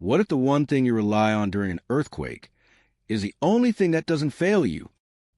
What if the one thing you rely on during an earthquake is the only thing that doesn't fail you?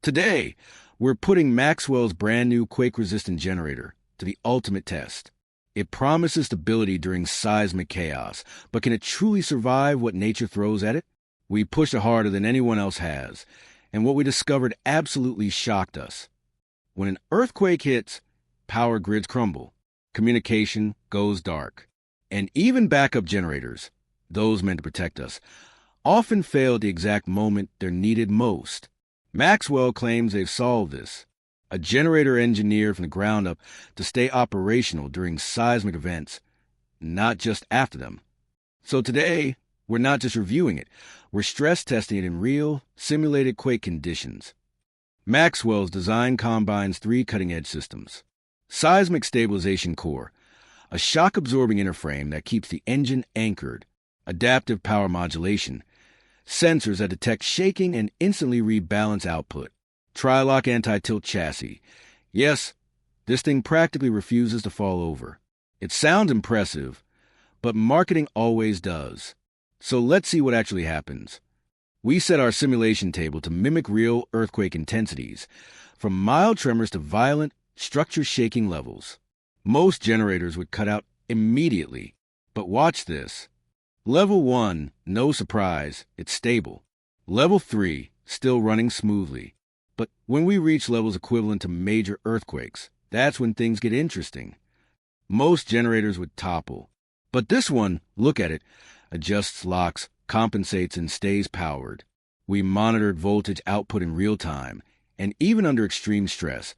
Today, we're putting Maxwell's brand new Quake-Resistant generator to the ultimate test. It promises stability during seismic chaos, but can it truly survive what nature throws at it? We pushed it harder than anyone else has, and what we discovered absolutely shocked us. When an earthquake hits, power grids crumble, communication goes dark, and even backup generators, those meant to protect us, often fail at the exact moment they're needed most. Maxwell claims they've solved this. A generator engineered from the ground up to stay operational during seismic events, not just after them. So today, we're not just reviewing it, we're stress testing it in real, simulated quake conditions. Maxwell's design combines three cutting-edge systems. Seismic stabilization core, a shock-absorbing inner frame that keeps the engine anchored. Adaptive power modulation, sensors that detect shaking and instantly rebalance output. Tri-lock anti-tilt chassis. Yes, this thing practically refuses to fall over. It sounds impressive, but marketing always does. So let's see what actually happens. We set our simulation table to mimic real earthquake intensities, from mild tremors to violent, structure-shaking levels. Most generators would cut out immediately, but watch this. Level 1, no surprise, it's stable. Level 3, still running smoothly. But when we reach levels equivalent to major earthquakes, that's when things get interesting. Most generators would topple. But this one, look at it, adjusts locks, compensates, and stays powered. We monitored voltage output in real time, and even under extreme stress,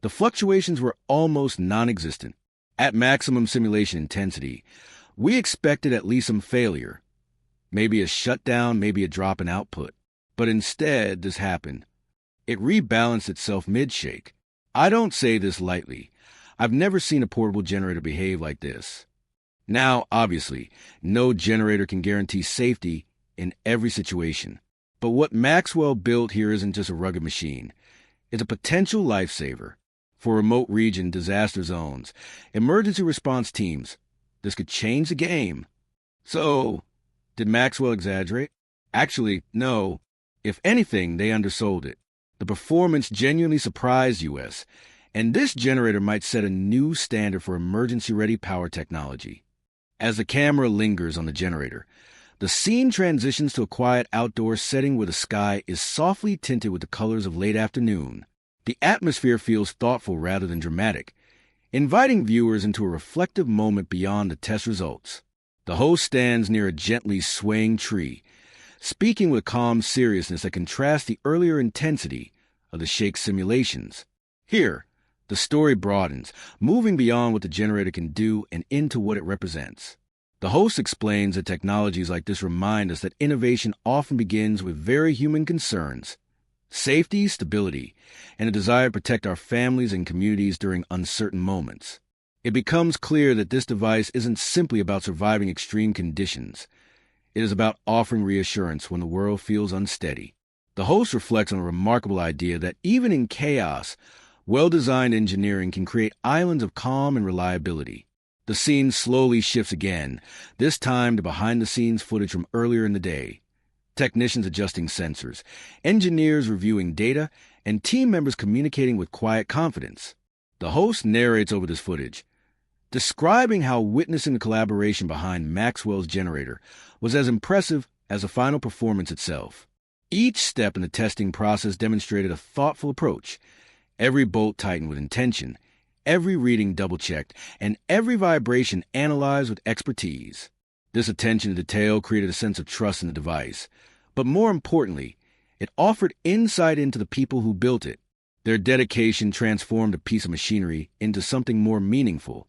the fluctuations were almost non-existent. At maximum simulation intensity, we expected at least some failure. Maybe a shutdown, maybe a drop in output. But instead, this happened. It rebalanced itself mid-shake. I don't say this lightly. I've never seen a portable generator behave like this. Now, obviously, no generator can guarantee safety in every situation. But what Maxwell built here isn't just a rugged machine. It's a potential lifesaver. For remote region disaster zones, emergency response teams, this could change the game. So, did Maxwell exaggerate? Actually, no. If anything, they undersold it. The performance genuinely surprised us, and this generator might set a new standard for emergency-ready power technology. As the camera lingers on the generator, the scene transitions to a quiet outdoor setting where the sky is softly tinted with the colors of late afternoon. The atmosphere feels thoughtful rather than dramatic, inviting viewers into a reflective moment beyond the test results. The host stands near a gently swaying tree, speaking with calm seriousness that contrasts the earlier intensity of the shake simulations. Here, the story broadens, moving beyond what the generator can do and into what it represents. The host explains that technologies like this remind us that innovation often begins with very human concerns: safety, stability, and a desire to protect our families and communities during uncertain moments. It becomes clear that this device isn't simply about surviving extreme conditions. It is about offering reassurance when the world feels unsteady. The host reflects on a remarkable idea that even in chaos, well-designed engineering can create islands of calm and reliability. The scene slowly shifts again, this time to behind-the-scenes footage from earlier in the day. Technicians adjusting sensors, engineers reviewing data, and team members communicating with quiet confidence. The host narrates over this footage, describing how witnessing the collaboration behind Maxwell's generator was as impressive as the final performance itself. Each step in the testing process demonstrated a thoughtful approach. Every bolt tightened with intention, every reading double-checked, and every vibration analyzed with expertise. This attention to detail created a sense of trust in the device. But more importantly, it offered insight into the people who built it. Their dedication transformed a piece of machinery into something more meaningful,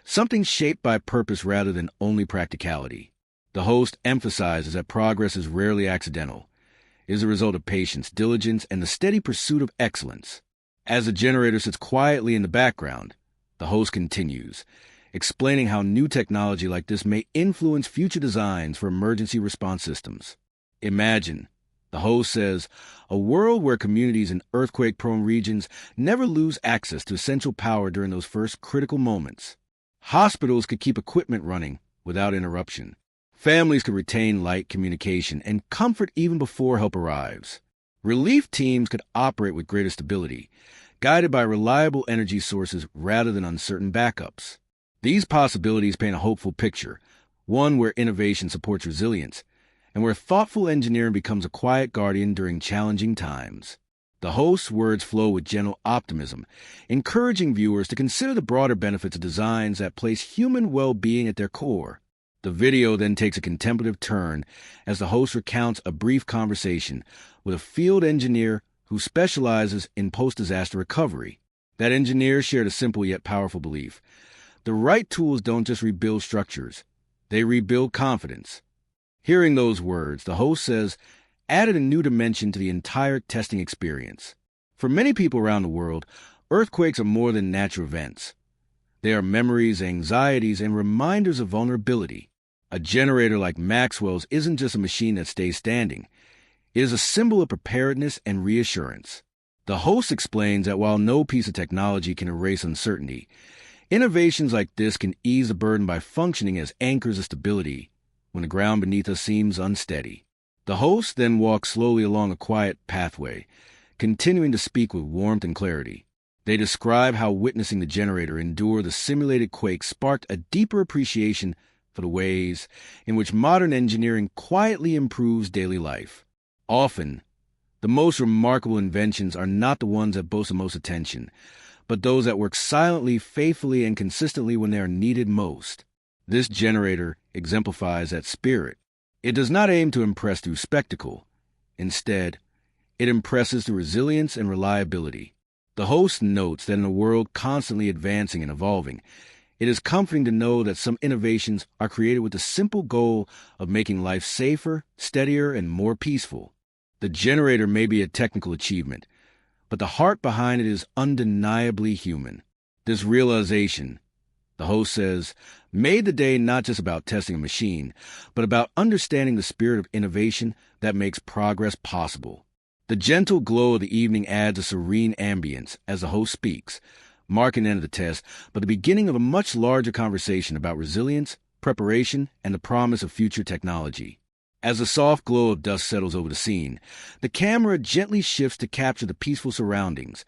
something shaped by purpose rather than only practicality. The host emphasizes that progress is rarely accidental. It is a result of patience, diligence, and the steady pursuit of excellence. As the generator sits quietly in the background, the host continues, explaining how new technology like this may influence future designs for emergency response systems. Imagine, the host says, a world where communities in earthquake-prone regions never lose access to essential power during those first critical moments. Hospitals could keep equipment running without interruption. Families could retain light communication and comfort even before help arrives. Relief teams could operate with greater stability, guided by reliable energy sources rather than uncertain backups. These possibilities paint a hopeful picture, one where innovation supports resilience, and where thoughtful engineering becomes a quiet guardian during challenging times. The host's words flow with gentle optimism, encouraging viewers to consider the broader benefits of designs that place human well-being at their core. The video then takes a contemplative turn as the host recounts a brief conversation with a field engineer who specializes in post-disaster recovery. That engineer shared a simple yet powerful belief. The right tools don't just rebuild structures, they rebuild confidence. Hearing those words, the host says, added a new dimension to the entire testing experience. For many people around the world, earthquakes are more than natural events. They are memories, anxieties, and reminders of vulnerability. A generator like Maxwell's isn't just a machine that stays standing. It is a symbol of preparedness and reassurance. The host explains that while no piece of technology can erase uncertainty, innovations like this can ease the burden by functioning as anchors of stability when the ground beneath us seems unsteady. The host then walks slowly along a quiet pathway, continuing to speak with warmth and clarity. They describe how witnessing the generator endure the simulated quake sparked a deeper appreciation for the ways in which modern engineering quietly improves daily life. Often, the most remarkable inventions are not the ones that boast the most attention, but those that work silently, faithfully, and consistently when they are needed most. This generator exemplifies that spirit. It does not aim to impress through spectacle. Instead, it impresses through resilience and reliability. The host notes that in a world constantly advancing and evolving, it is comforting to know that some innovations are created with the simple goal of making life safer, steadier, and more peaceful. The generator may be a technical achievement, but the heart behind it is undeniably human. This realization, the host says, made the day not just about testing a machine, but about understanding the spirit of innovation that makes progress possible. The gentle glow of the evening adds a serene ambience as the host speaks, marking the end of the test, but the beginning of a much larger conversation about resilience, preparation, and the promise of future technology. As the soft glow of dust settles over the scene, the camera gently shifts to capture the peaceful surroundings,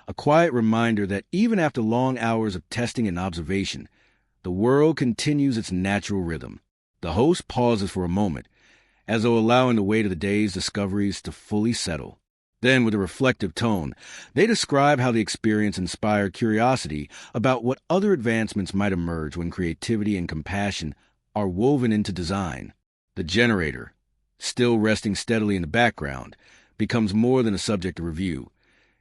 a quiet reminder that even after long hours of testing and observation, the world continues its natural rhythm. The host pauses for a moment, as though allowing the weight of the day's discoveries to fully settle. Then, with a reflective tone, they describe how the experience inspired curiosity about what other advancements might emerge when creativity and compassion are woven into design. The generator, still resting steadily in the background, becomes more than a subject of review.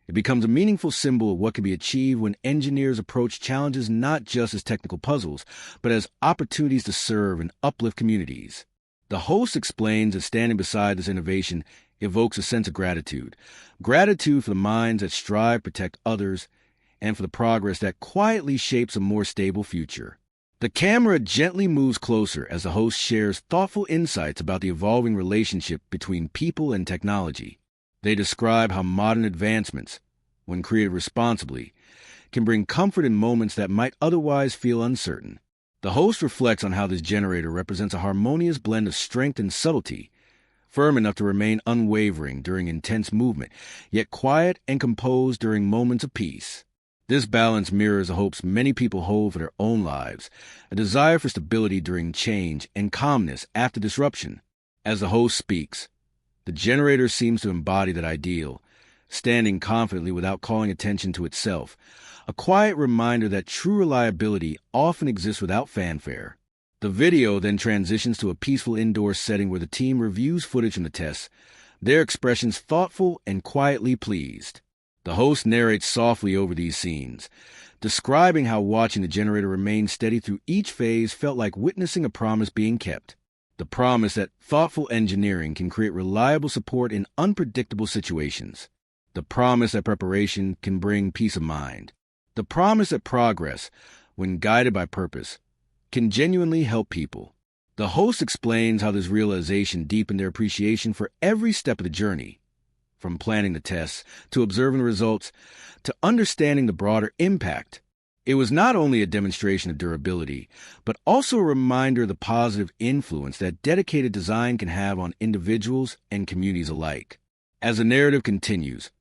It becomes a meaningful symbol of what can be achieved when engineers approach challenges not just as technical puzzles, but as opportunities to serve and uplift communities. The host explains that standing beside this innovation evokes a sense of gratitude. Gratitude for the minds that strive to protect others and for the progress that quietly shapes a more stable future. The camera gently moves closer as the host shares thoughtful insights about the evolving relationship between people and technology. They describe how modern advancements, when created responsibly, can bring comfort in moments that might otherwise feel uncertain. The host reflects on how this generator represents a harmonious blend of strength and subtlety, firm enough to remain unwavering during intense movement, yet quiet and composed during moments of peace. This balance mirrors the hopes many people hold for their own lives, a desire for stability during change and calmness after disruption. As the host speaks, the generator seems to embody that ideal, standing confidently without calling attention to itself, a quiet reminder that true reliability often exists without fanfare. The video then transitions to a peaceful indoor setting where the team reviews footage from the tests, their expressions thoughtful and quietly pleased. The host narrates softly over these scenes, describing how watching the generator remain steady through each phase felt like witnessing a promise being kept. The promise that thoughtful engineering can create reliable support in unpredictable situations. The promise that preparation can bring peace of mind. The promise that progress, when guided by purpose, can genuinely help people. The host explains how this realization deepened their appreciation for every step of the journey, from planning the tests to observing the results to understanding the broader impact. It was not only a demonstration of durability, but also a reminder of the positive influence that dedicated design can have on individuals and communities alike. As the narrative continues,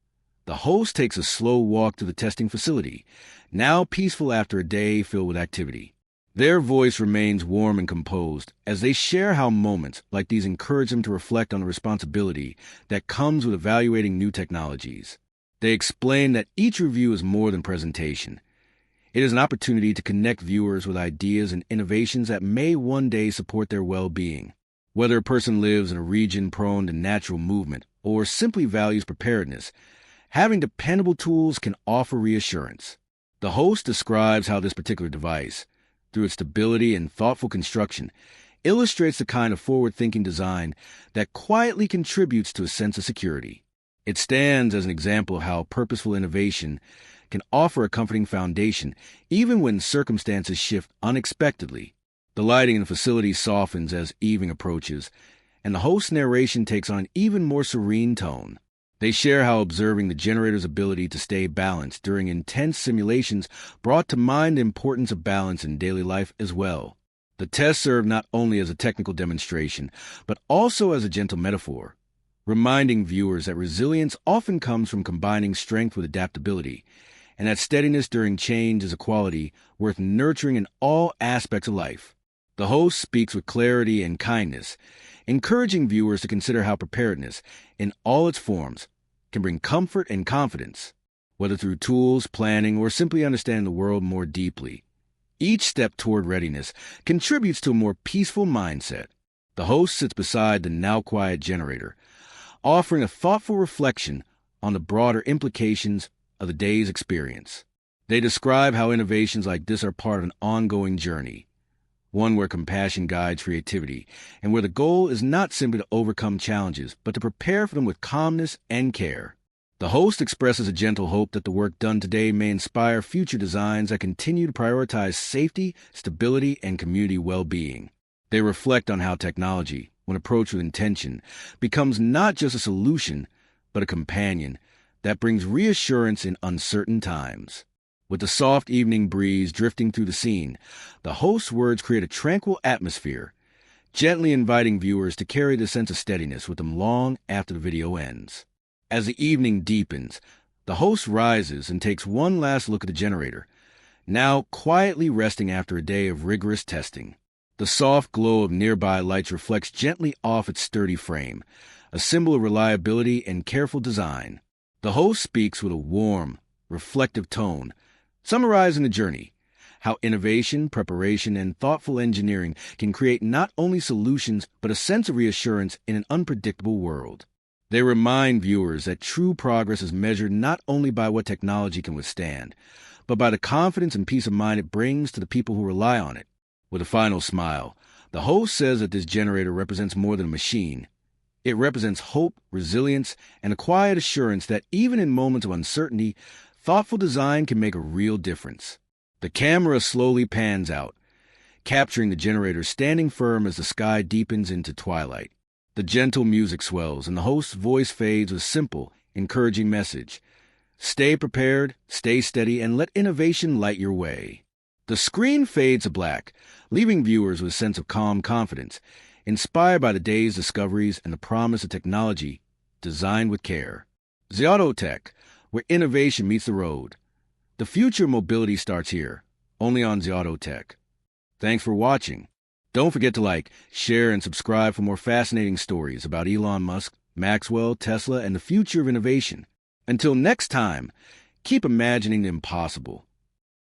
the host takes a slow walk to the testing facility, now peaceful after a day filled with activity. Their voice remains warm and composed as they share how moments like these encourage them to reflect on the responsibility that comes with evaluating new technologies. They explain that each review is more than presentation. It is an opportunity to connect viewers with ideas and innovations that may one day support their well-being. Whether a person lives in a region prone to natural movement or simply values preparedness, having dependable tools can offer reassurance. The host describes how this particular device, through its stability and thoughtful construction, illustrates the kind of forward-thinking design that quietly contributes to a sense of security. It stands as an example of how purposeful innovation can offer a comforting foundation even when circumstances shift unexpectedly. The lighting in the facility softens as evening approaches, and the host's narration takes on an even more serene tone. They share how observing the generator's ability to stay balanced during intense simulations brought to mind the importance of balance in daily life as well. The test served not only as a technical demonstration, but also as a gentle metaphor, reminding viewers that resilience often comes from combining strength with adaptability, and that steadiness during change is a quality worth nurturing in all aspects of life. The host speaks with clarity and kindness, encouraging viewers to consider how preparedness, in all its forms, can bring comfort and confidence, whether through tools, planning, or simply understanding the world more deeply. Each step toward readiness contributes to a more peaceful mindset. The host sits beside the now-quiet generator, offering a thoughtful reflection on the broader implications of the day's experience. They describe how innovations like this are part of an ongoing journey, one where compassion guides creativity, and where the goal is not simply to overcome challenges, but to prepare for them with calmness and care. The host expresses a gentle hope that the work done today may inspire future designs that continue to prioritize safety, stability, and community well-being. They reflect on how technology, when approached with intention, becomes not just a solution, but a companion that brings reassurance in uncertain times. With the soft evening breeze drifting through the scene, the host's words create a tranquil atmosphere, gently inviting viewers to carry the sense of steadiness with them long after the video ends. As the evening deepens, the host rises and takes one last look at the generator, now quietly resting after a day of rigorous testing. The soft glow of nearby lights reflects gently off its sturdy frame, a symbol of reliability and careful design. The host speaks with a warm, reflective tone, summarizing the journey, how innovation, preparation, and thoughtful engineering can create not only solutions but a sense of reassurance in an unpredictable world. They remind viewers that true progress is measured not only by what technology can withstand, but by the confidence and peace of mind it brings to the people who rely on it. With a final smile, the host says that this generator represents more than a machine. It represents hope, resilience, and a quiet assurance that even in moments of uncertainty, thoughtful design can make a real difference. The camera slowly pans out, capturing the generator standing firm as the sky deepens into twilight. The gentle music swells, and the host's voice fades with a simple, encouraging message. Stay prepared, stay steady, and let innovation light your way. The screen fades to black, leaving viewers with a sense of calm confidence, inspired by the day's discoveries and the promise of technology designed with care. Xiaototech, where innovation meets the road. The future of mobility starts here, only on Xiaototech. Thanks for watching. Don't forget to like, share, and subscribe for more fascinating stories about Elon Musk, Maxwell, Tesla, and the future of innovation. Until next time, keep imagining the impossible.